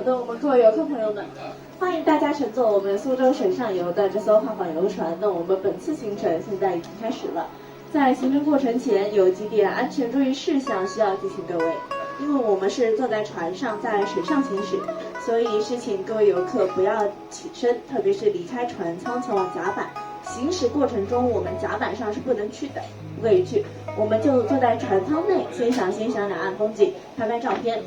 好的，我们各位游客朋友们，欢迎大家乘坐我们苏州水上游的这艘跨坊游船。那我们本次行程现在已经开始了，在行程过程前有几点安全注意事项需要提醒各位。因为我们是坐在船上，在水上行驶，所以是请各位游客不要起身，特别是离开船舱前往甲板。行驶过程中，我们甲板上是不能去的，不可以去，我们就坐在船舱内欣赏两岸风景，拍拍照片。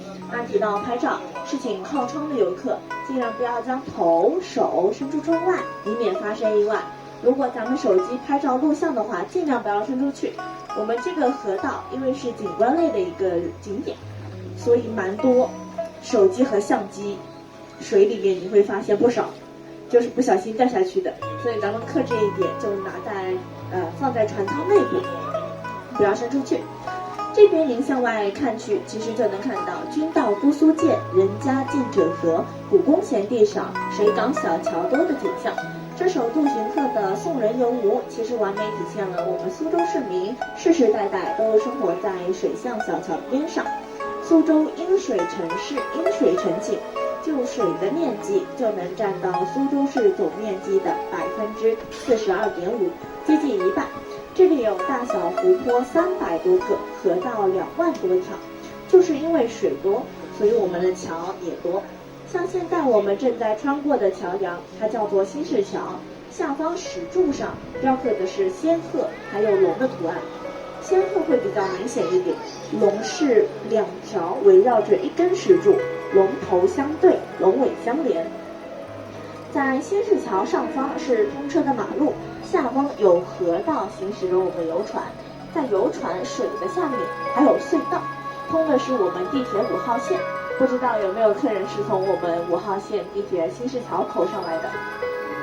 提到拍照，是请靠窗的游客尽量不要将头手伸出窗外，以免发生意外。如果咱们手机拍照录像的话，尽量不要伸出去。我们这个河道因为是景观类的一个景点，所以蛮多手机和相机水里面你会发现不少就是不小心掉下去的，所以咱们克制一点，就拿在放在船舱内部，不要伸出去。这边您向外看去，其实就能看到君道姑苏见，人家近者何，古宫闲地少，水港小桥多的景象。这首杜荀鹤的《送人游吴》其实完美体现了我们苏州市民世世代代都生活在水巷小桥边上。苏州因水成市，因水成景，就水的面积就能占到苏州市总面积的42.5%，接近一半。这里有大小湖泊300多个，河道2万多条。就是因为水多，所以我们的桥也多。像现在我们正在穿过的桥梁，它叫做新市桥，下方石柱上雕刻的是仙鹤还有龙的图案。仙鹤会比较明显一点，龙是2条围绕着一根石柱，龙头相对，龙尾相连。在新市桥上方是通车的马路，下方有河道行驶着我们游船，在游船水的下面还有隧道，通的是我们地铁5号线。不知道有没有客人是从我们5号线地铁新市桥口上来的。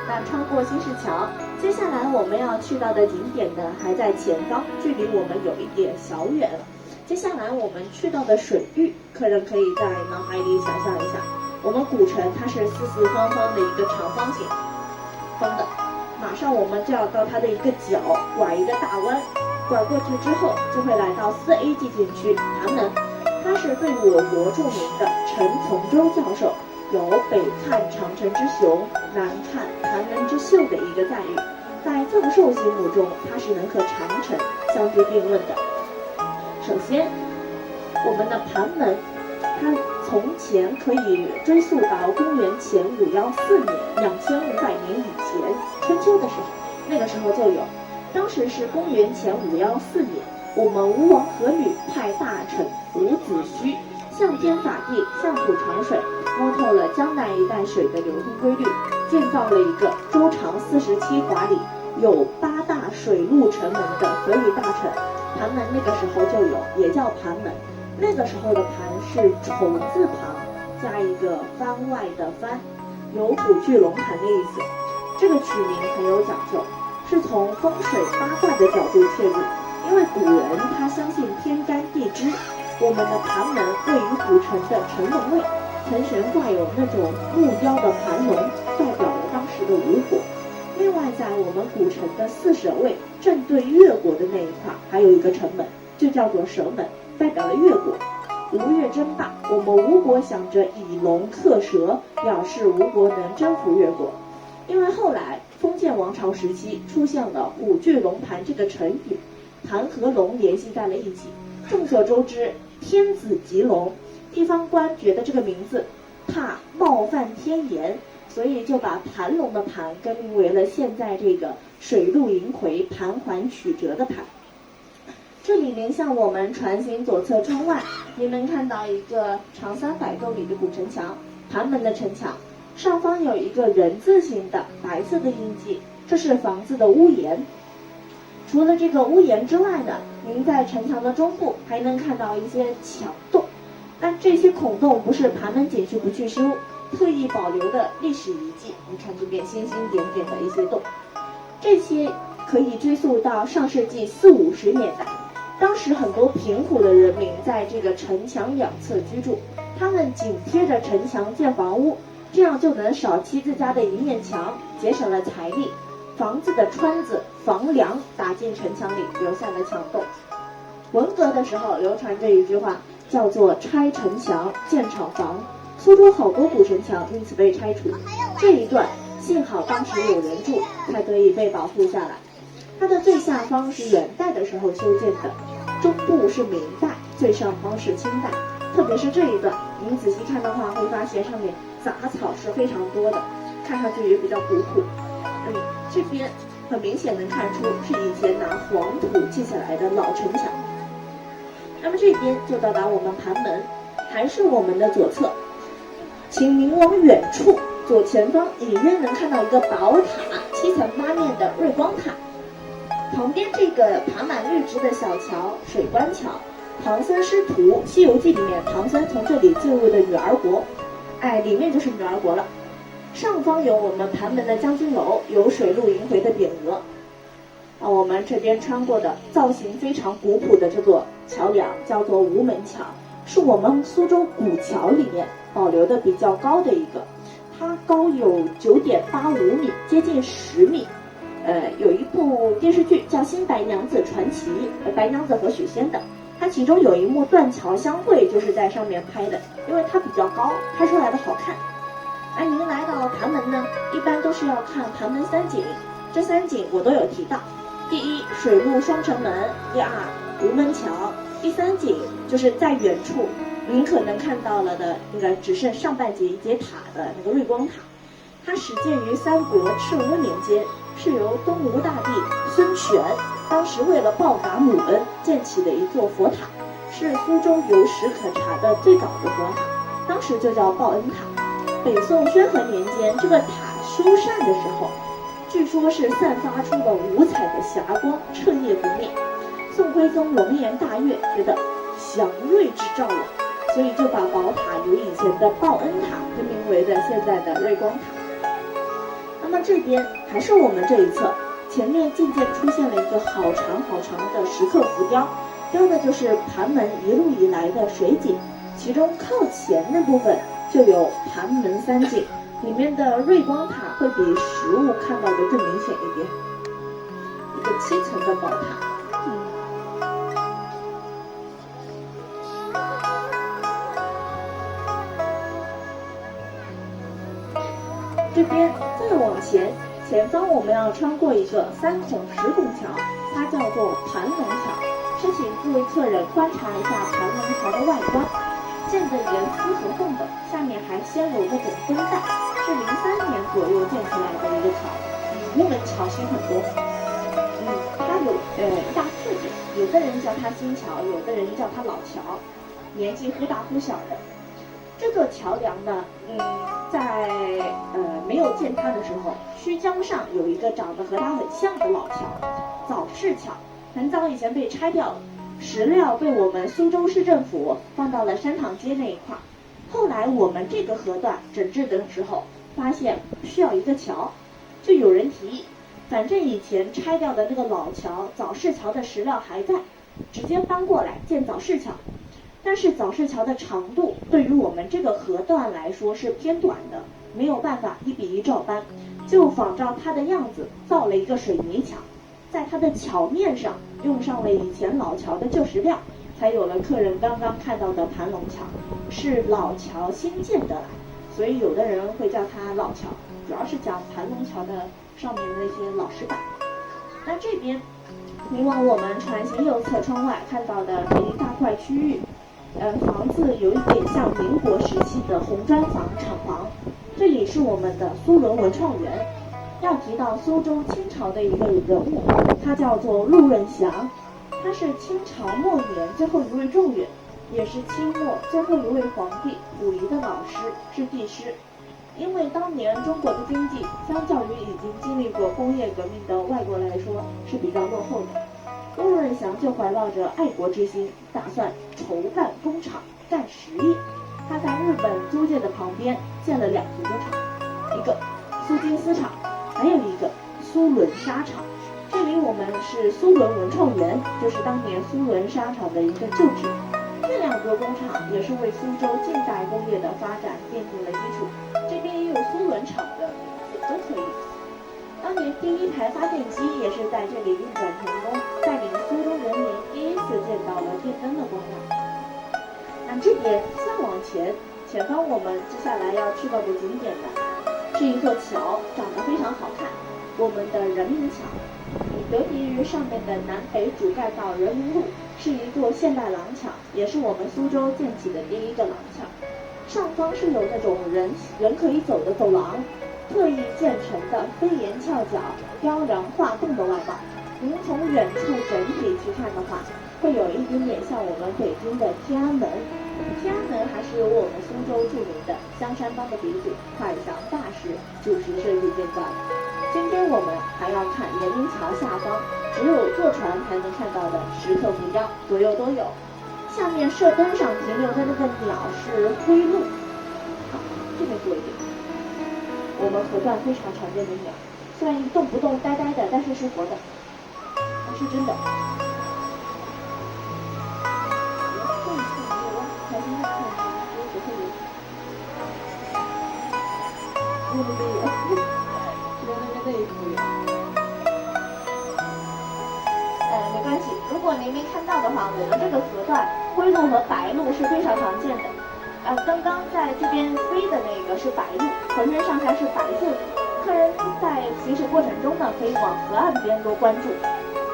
那穿过新市桥，接下来我们要去到的景点呢还在前方，距离我们有一点小远了。接下来我们去到的水域，客人可以在脑海里想象一下，我们古城它是四四方方的一个长方形方的，马上我们就要到它的一个角，拐一个大弯，拐过去之后就会来到4A 级景区盘门。他是对我国著名的陈从周教授有北看长城之雄，南看盘门之秀的一个赞誉，在教授心目中他是能和长城相提并论的。首先我们的盘门它从前可以追溯到公元前514年，2500年以前，春秋的时候，那个时候就有。当时是公元前514年，我们吴王阖闾派大臣伍子胥向天法地，向普长水，摸透了江南一带水的流通规律，建造了一个周长47华里，有8大水陆城门的阖闾大城。盘门那个时候就有，也叫盘门。那个时候的盘是虫字旁加一个番外的番，有虎踞龙盘的意思。这个取名很有讲究，是从风水八卦的角度切入。因为古人他相信天干地支，我们的盘门位于古城的城门位，城悬挂有那种木雕的盘龙，代表了当时的吴国。另外在我们古城的4舍卫正对越国的那一块还有一个城门，就叫做蛇门，代表了越国。吴越争霸，我们吴国想着以龙克蛇，表示吴国能征服越国。因为后来封建王朝时期出现了虎踞龙盘这个成语，盘和龙联系在了一起。众所周知，天子即龙，地方官觉得这个名字怕冒犯天颜，所以就把盘龙的盘更名为了现在这个水陆银葵盘环曲折的盘。这里面向我们船行左侧窗外，您能看到一个长300多米的古城墙，盘门的城墙上方有一个人字形的白色的印记，这是房子的屋檐。除了这个屋檐之外呢，您在城墙的中部还能看到一些墙洞，但这些孔洞不是盘门景区不去修，特意保留的历史遗迹。你看这边星星点点的一些洞，这些可以追溯到上世纪40、50年代。当时很多贫苦的人民在这个城墙两侧居住，他们紧贴着城墙建房屋，这样就能少砌自家的一面墙，节省了财力。房子的湍子、房梁打进城墙里，留下了墙洞。文革的时候流传这一句话，叫做拆城墙建厂房，苏州好多古城墙因此被拆除，这一段幸好当时有人住，才得以被保护下来。它的最下方是元代的时候修建的，中部是明代，最上方是清代。特别是这一段，您仔细看的话，会发现上面杂草是非常多的，看上去也比较古朴。这边很明显能看出是以前拿黄土砌起来的老城墙。那么这边就到达我们盘门，还是我们的左侧，请您往远处左前方隐约能看到一个宝塔，7层8面的瑞光塔。旁边这个爬满绿植的小桥水关桥，唐僧师徒《西游记》里面唐僧从这里进入的女儿国，里面就是女儿国了。上方有我们盘门的将军楼，有水陆银回的匾额。我们这边穿过的造型非常古朴的这座桥梁叫做吴门桥，是我们苏州古桥里面保留的比较高的一个，它高有9.85米，接近10米。有一部电视剧叫《新白娘子传奇》，白娘子和许仙的，它其中有一幕断桥相会就是在上面拍的，因为它比较高，拍出来的好看。您来到盘门呢，一般都是要看盘门3景，这3景我都有提到。第一，水陆双城门；第二，吴门桥；第3景就是在远处您可能看到了的那个只剩上半截一节塔的那个瑞光塔，它始建于三国赤乌年间，是由东吴大帝孙权当时为了报答母恩建起的一座佛塔，是苏州有史可查的最早的佛塔，当时就叫报恩塔。北宋宣和年间，这个塔修缮的时候，据说是散发出了五彩的霞光，彻夜不灭。宋徽宗龙颜大悦，觉得祥瑞之兆了，所以就把宝塔由以前的报恩塔更名为了现在的瑞光塔。那么这边还是我们这一侧，前面渐渐出现了一个好长好长的石刻浮雕，雕的就是盘门一路以来的水景，其中靠前那部分就有盘门3景，里面的瑞光塔会比实物看到的更明显一点，一个7层的宝塔。这边再往前，前方我们要穿过一个3孔10拱桥，它叫做盘龙桥。是请各位客人观察一下盘龙桥的外观，建的严丝合缝的，下面还镶有那种绷带，是03年左右建出来的一个桥，比吴门桥新很多。它有一大特点，有的人叫它新桥，有的人叫它老桥，年纪忽大忽小的。这座桥梁呢，在没有建它的时候，曲江上有一个长得和它很像的老桥，早市桥，很早以前被拆掉了，石料被我们苏州市政府放到了山塘街那一块。后来我们这个河段整治的时候，发现需要一个桥，就有人提议，反正以前拆掉的那个老桥早市桥的石料还在，直接搬过来建早市桥。但是早市桥的长度对于我们这个河段来说是偏短的，没有办法1比1照搬，就仿照它的样子造了一个水泥墙，在它的桥面上用上了以前老桥的旧石料，才有了客人刚刚看到的盘龙桥，是老桥新建的来，所以有的人会叫它老桥，主要是讲盘龙桥的上面的那些老石板。那这边您往我们船型右侧窗外看到的这一大块区域，房子有一点像民国时期的红砖房厂房，这里是我们的苏伦文创园。要提到苏州清朝的一个人物，他叫做陆润祥，他是清朝末年最后一位状元，也是清末最后一位皇帝溥仪的老师，是帝师。因为当年中国的经济相较于已经经历过工业革命的外国来说是比较落后的，陆润祥就怀抱着爱国之心，打算筹办工厂干实业。他在日本租界的旁边建了2座工厂，一个苏金丝厂，还有一个苏伦纱厂。这里我们是苏伦文创园，就是当年苏伦纱厂的一个旧址。这2座工厂也是为苏州近代工业的发展奠定了基础。这边也有苏伦厂的名字都可以。当年第1台发电机也是在这里运转成功，带领苏州人民第一次见到了电灯的光亮。那这边再往前，前方我们接下来要去到的景点呢，是一座桥，长得非常好看，我们的人民桥。得益于上面的南北主干道人民路，是一座现代廊桥，也是我们苏州建起的第一个廊桥。上方是有那种人可以走的走廊，特意建成的飞檐翘角、雕梁画栋的外貌。您从远处整体去看的话，会有一点点像我们北京的天安门。天安门还是由我们苏州著名的香山帮的鼻祖快祥大师主持设计建造的。今天我们还要看人民桥下方只有坐船才能看到的石刻浮雕，左右都有。下面射灯上停留的那个鸟是灰鹭，好，这边多一点。我们河段非常常见的鸟，虽然一动不动呆呆的，但是是活的，是真的。没关系，如果您没看到的话，我们这个河段灰鹭和白鹭是非常常见的。刚刚在这边飞的那个是白鹭，浑身上下是白色的。客人在行驶过程中呢，可以往河岸边多关注。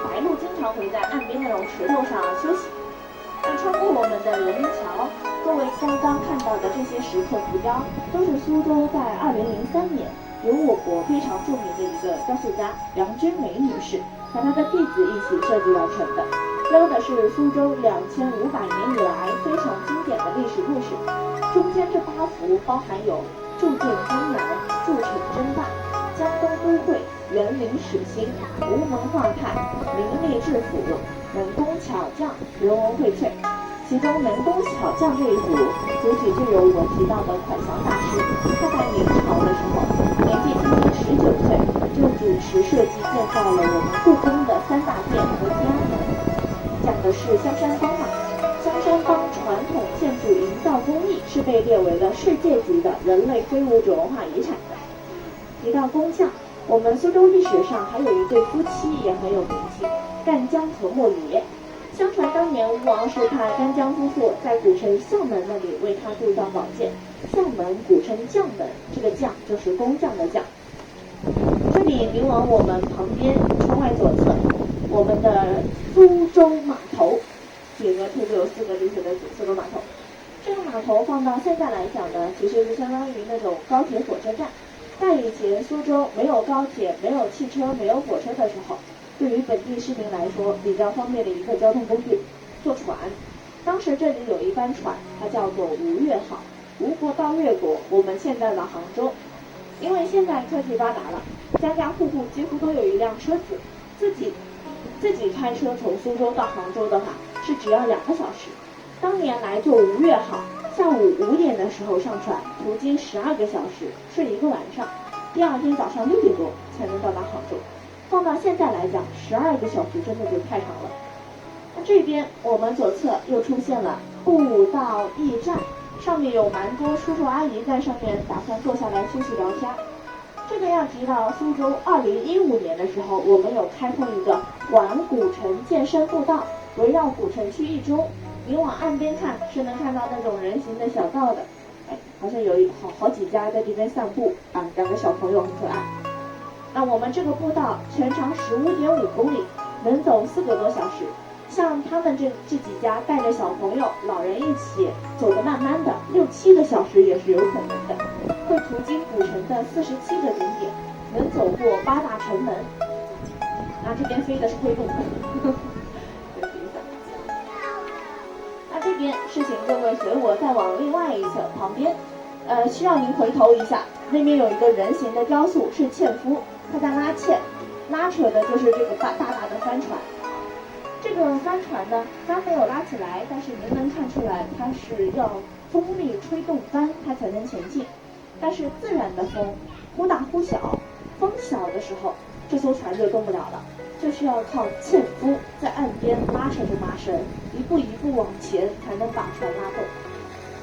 白鹭经常会在岸边那种石头上休息。穿过我们的人民桥，各位刚刚看到的这些石刻浮雕，都是苏州在2003年由我国非常著名的一个雕塑家梁君梅女士和她的弟子一起设计完成的，标的是苏州2500年以来非常经典的历史故事。中间这8幅包含有铸剑江南、筑城争霸、江东都会、园林始兴、吴门画派、名利治府、能工巧匠、人文荟萃。其中能工巧匠这一幅主体就有我提到的快祥大师，他在明朝的时候年纪轻轻19岁就主持设计建造了我们故宫的3大殿和天安门。讲的是香山帮嘛，香山帮传统建筑营造工艺是被列为了世界级的人类非物质文化遗产的。提到工匠，我们苏州历史上还有一对夫妻也很有名气，赣江和莫爷。相传当年吴王是派赣江夫妇在古城相门那里为他铸造宝剑，相门古称将门，这个将就是工匠的匠。这里您往我们旁边窗外左侧，我们的苏州码头，里面贴着有4个绿色的紫色的码头。这个码头放到现在来讲呢，其实是相当于那种高铁火车站。在以前苏州没有高铁、没有汽车、没有火车的时候，对于本地市民来说比较方便的一个交通工具，坐船。当时这里有一班船，它叫做吴越号，吴国到越国，我们现在的杭州。因为现在科技发达了，家家户户几乎都有一辆车子，自己开车从苏州到杭州的话是只要2个小时。当年来坐吴越号，下午5点的时候上船，途经12个小时，睡1个晚上，第2天早上6点多才能到达杭州。放到现在来讲，12个小时真的就太长了。那这边我们左侧又出现了步道驿站，上面有蛮多叔叔阿姨在上面打算坐下来休息聊天。这个要提到苏州2015年的时候，我们有开通一个环古城健身步道，围绕古城区1周。您往岸边看是能看到那种人行的小道的，好像有好几家在这边散步啊，2个小朋友很可爱。那我们这个步道全长15.5公里，能走4个多小时。像他们这几家带着小朋友、老人一起走得慢慢的，6-7个小时也是有可能的。会途经古城的47个景点，能走过8大城门。那这边飞的是灰鹭。那这边是请各位随我再往另外一侧旁边，需要您回头一下，那边有一个人形的雕塑是纤夫，他在拉纤，拉扯的就是这个大的帆船。这个帆船呢，帆没有拉起来，但是您能看出来它是要风力吹动帆，它才能前进。但是自然的风忽大忽小，风小的时候，这艘船就动不了了，就需要靠纤夫在岸边拉扯着麻绳，一步一步往前才能把船拉动。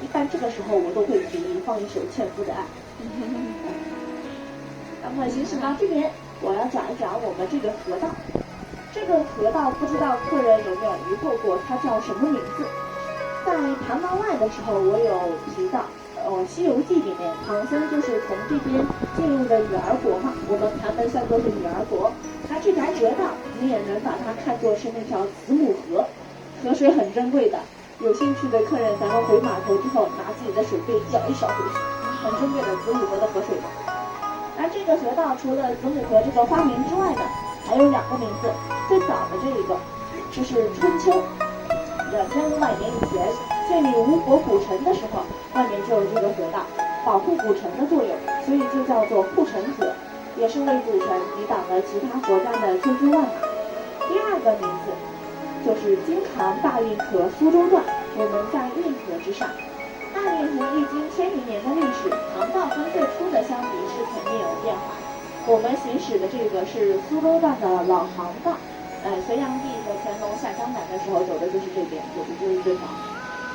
一般这个时候我都会提议放一首纤夫的爱。那么行驶到这边，我要讲一讲我们这个河道。这个河道不知道客人有没有疑惑过它叫什么名字。在盘湾外的时候我有提到，西游记》里面，唐僧就是从这边进入的女儿国嘛，我们盘门算作是女儿国。那这条河道，你也能把它看作是那条子母河，河水很珍贵的。有兴趣的客人，咱们回码头之后，拿自己的水杯舀一勺回去，很珍贵的子母河的河水。那这个河道除了子母河这个花名之外呢，还有2个名字。最早的这一个，就是春秋2500年以前建立吴国古城的时候，外面就有这个河道，保护古城的作用，所以就叫做护城河，也是为古城抵挡了其他国家的千军万马。第2个名字就是京杭大运河苏州段，我们在运河之上。大运河历经1000余年的历史，航道跟最初的相比是肯定有变化。我们行驶的这个是苏州段的老航道，隋炀帝和乾隆下江南的时候走的就是这边，走的就是这条。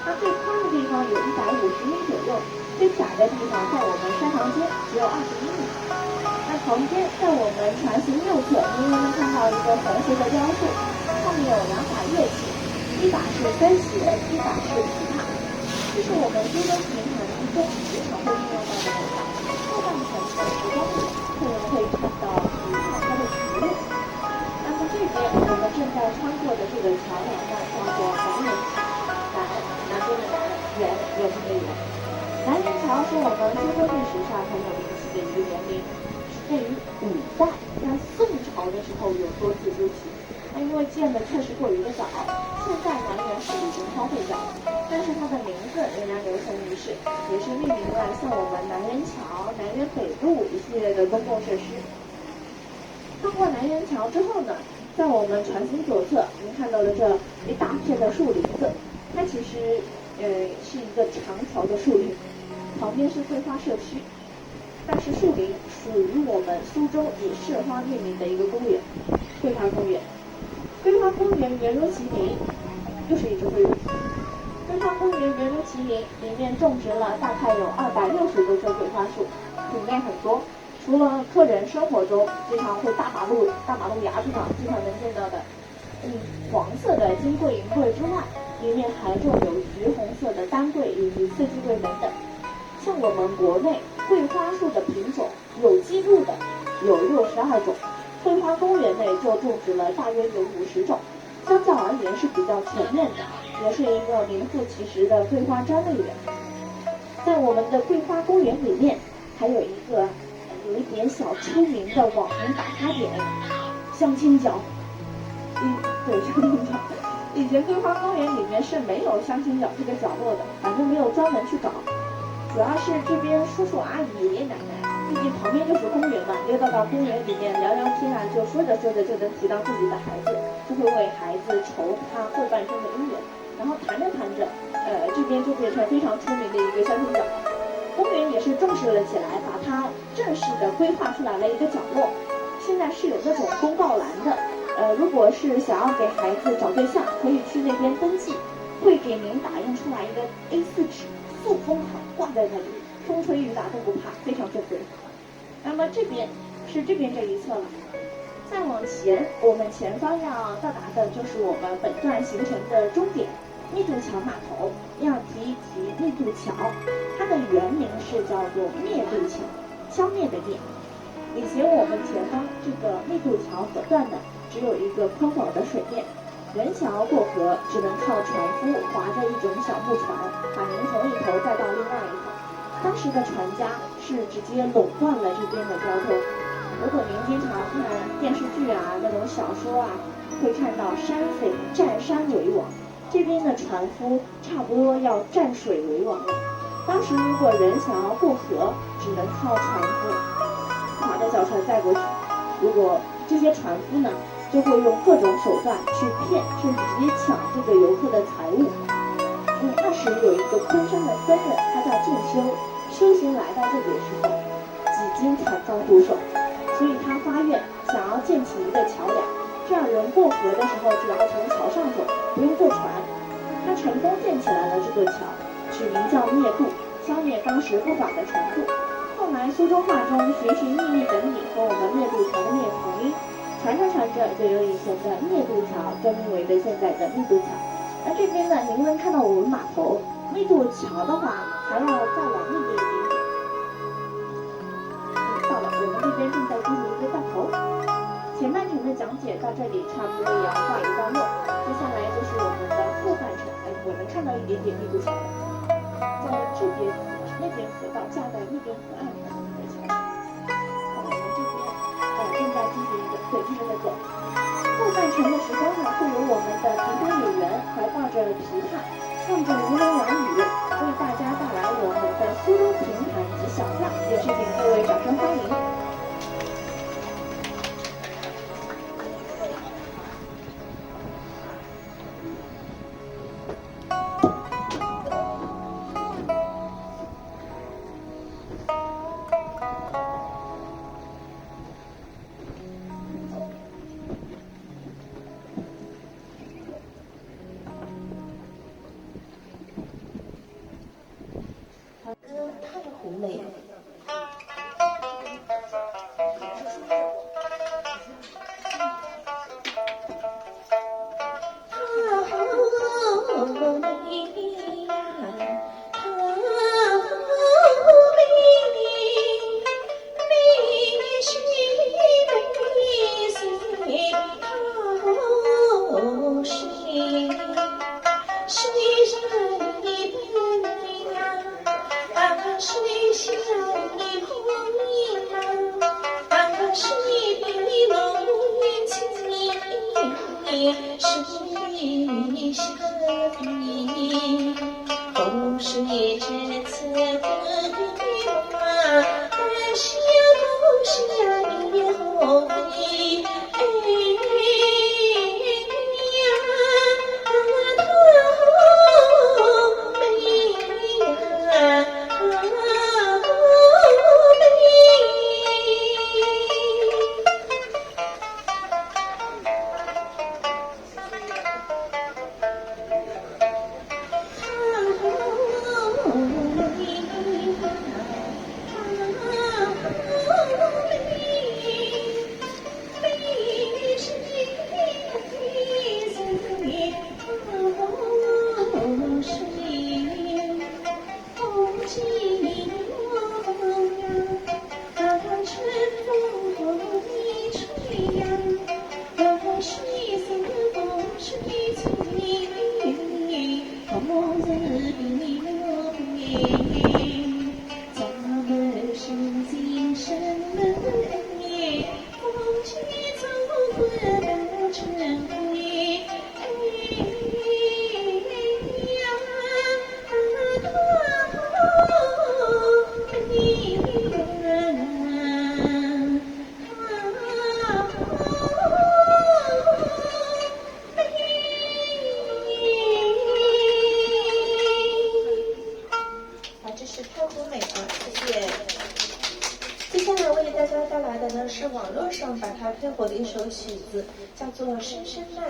它最宽的地方有150米左右，最窄的地方在我们山塘间只有21米。那旁边在我们船型右侧，您能看到一个红色的雕塑，上面有2把乐器，一把是三弦，一把是琵琶。这是我们苏州琴行中时常会运用到的手法。后半程的时光里，客人会看到琵琶它的曲路。那么这边我们正在穿过的这个桥梁呢，叫做南园桥。南边的南，园这个园。南园桥是我们苏州历史上很有名气的一个园林，是位于5代，在宋朝的时候有多次修葺。那因为建的确实过于的早，现在南园是已经荒废掉了，但是它的名字仍然留存于世，也是命名了像我们南园桥、南园北路一系列的公共设施。穿过南园桥之后呢，在我们船型左侧，您看到了这一大片的树林子，它其实是一个长条的树林，旁边是桂花社区，但是树林属于我们苏州以社花命名的一个公园，桂花公园。桂花公园圆如其名，又是一只桂花。桂花公园圆如其名，里面种植了大概有260多棵桂花树，品类很多。除了客人生活中经常会大马路牙子上经常能见到的黄色的金桂银桂之外，里面还种有橘红色的丹桂以及四季桂等等。像我们国内桂花树的品种有记录的有62种，桂花公园内就种植了大约有50种，相较而言是比较全面的，也是一个名副其实的桂花专类园。在我们的桂花公园里面，还有一个有一点小出名的网红打卡点——相亲角。对，相亲角。以前桂花公园里面是没有相亲角这个角落的，反正没有专门去搞。主要是这边叔叔阿姨、爷爷奶奶，毕竟旁边就是公园嘛，溜达到公园里面聊聊天啊，就说着说着就能提到自己的孩子，就会为孩子筹他后半生的姻缘。然后谈着谈着，这边就变成非常出名的一个相亲角。公园也是重视了起来，把它正式的规划出来了一个角落。现在是有那种公告栏的，如果是想要给孩子找对象，可以去那边登记，会给您打印出来一个 A4 纸，塑封好挂在那里，风吹雨打都不怕，非常珍贵。那么这边是这边这一侧了，再往前，我们前方要到达的就是我们本段行程的终点——密渡桥码头。要提一提密渡桥，它的原名是叫做灭渡桥，消灭的灭。以前我们前方这个密渡桥河段呢，只有一个宽广的水面，人想要过河，只能靠船夫划着一种小木船，把您从一头带到另外一头。当时的船家是直接垄断了这边的交通。如果您经常看电视剧啊，那种小说啊，会看到山匪占山为王，这边的船夫差不多要占水为王了。当时如果人想要过河，只能靠船夫划着小船载过去。如果这些船夫呢，就会用各种手段去骗，甚至直接抢这个游客的财物。那时有一个昆山的僧人，他叫静修，修行来到这里的时候，几经惨遭毒手，所以他发愿想要建起一个桥梁，这样人过河的时候只要从桥上走，不用坐船。他成功建起来了这座桥，取名叫灭渡，消灭当时不法的船渡。后来苏州话中寻寻觅觅等你和我们灭渡桥的灭同音，传着传着就由以前的灭渡桥更名为了现在的密渡桥。那这边呢，您能看到我们码头，那座桥的话，还要再往那边一点点。到了，我们这边正在进行一个弹头。前半程的讲解到这里差不多也要告一段落，接下来就是我们的后半程。我能看到一点点那座桥，在这边那边河道架在那边河岸上的桥。我们这边正在进行一个对，就是那个。后半程的时候呢，会有我们的评弹演员怀抱着琵琶，唱着吴侬软语，为大家带来我们的苏州评弹及小调，也是请各位掌声欢迎。推火的一首曲子，叫做《声声慢》。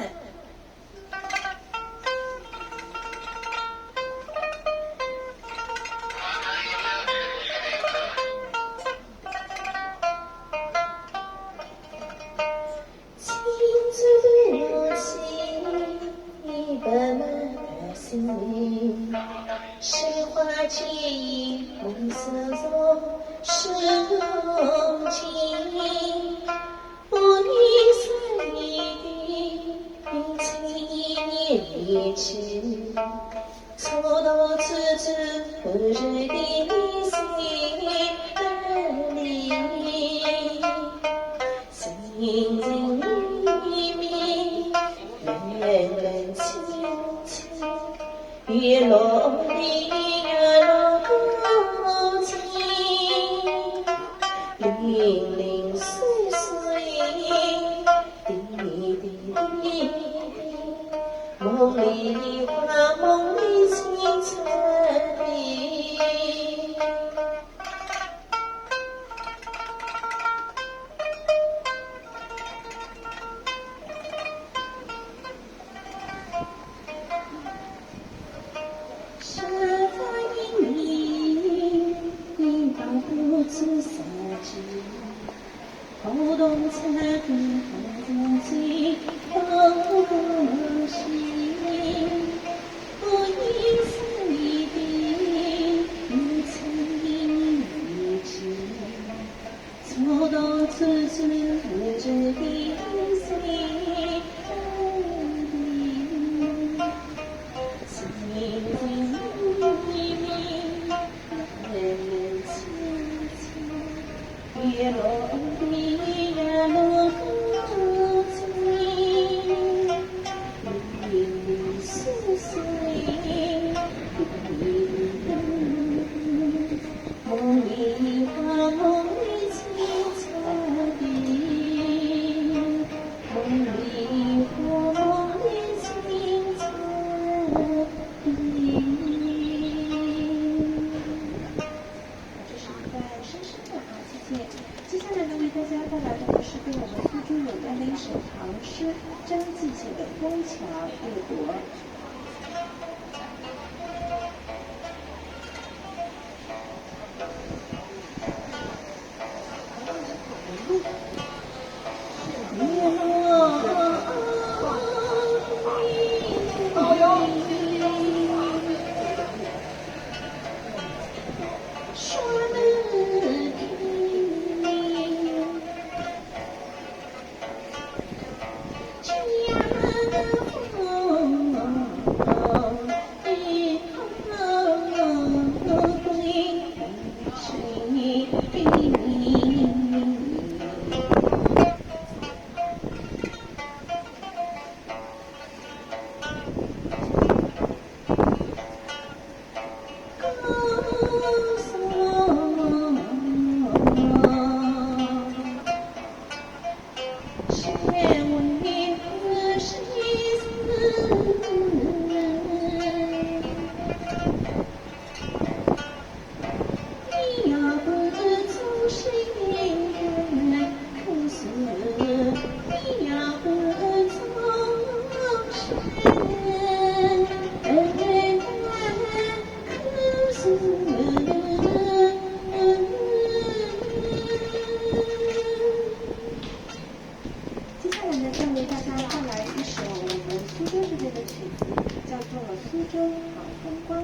枫桥渡国。接下来呢，将为大家带来一首我们苏州这边的曲子，叫做《苏州好风光》。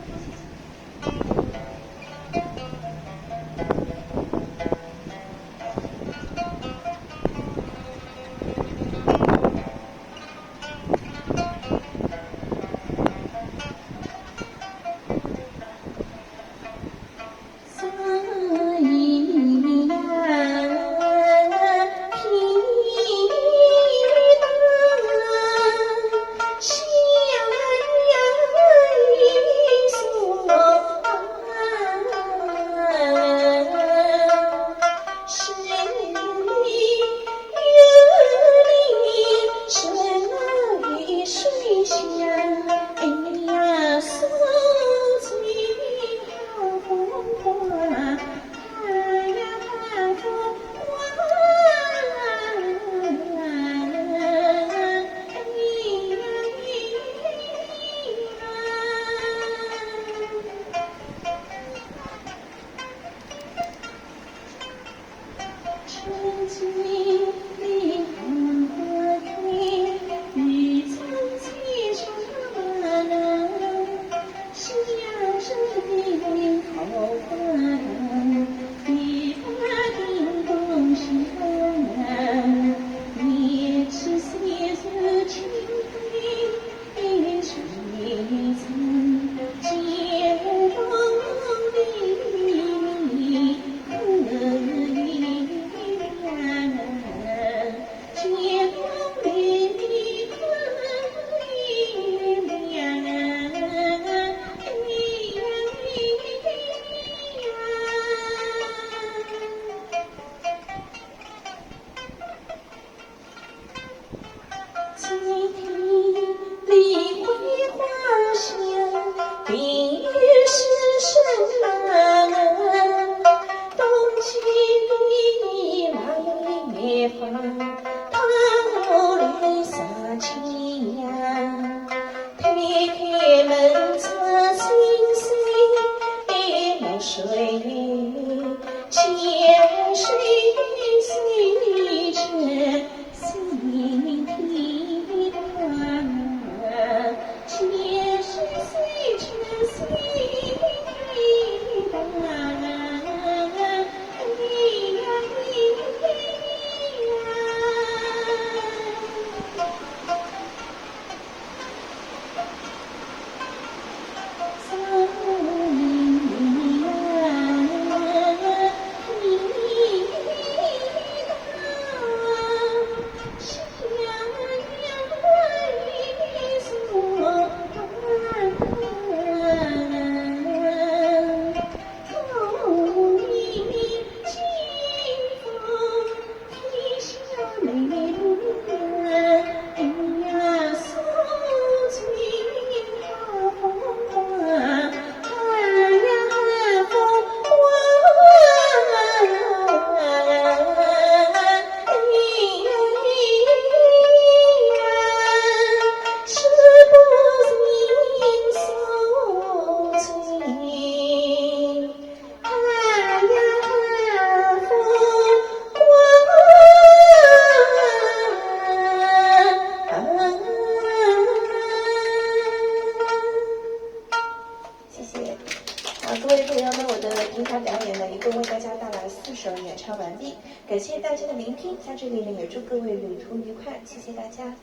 音响表演呢，一共为大家带来4首演唱完毕，感谢大家的聆听，在这里呢也祝各位旅途愉快，谢谢大家。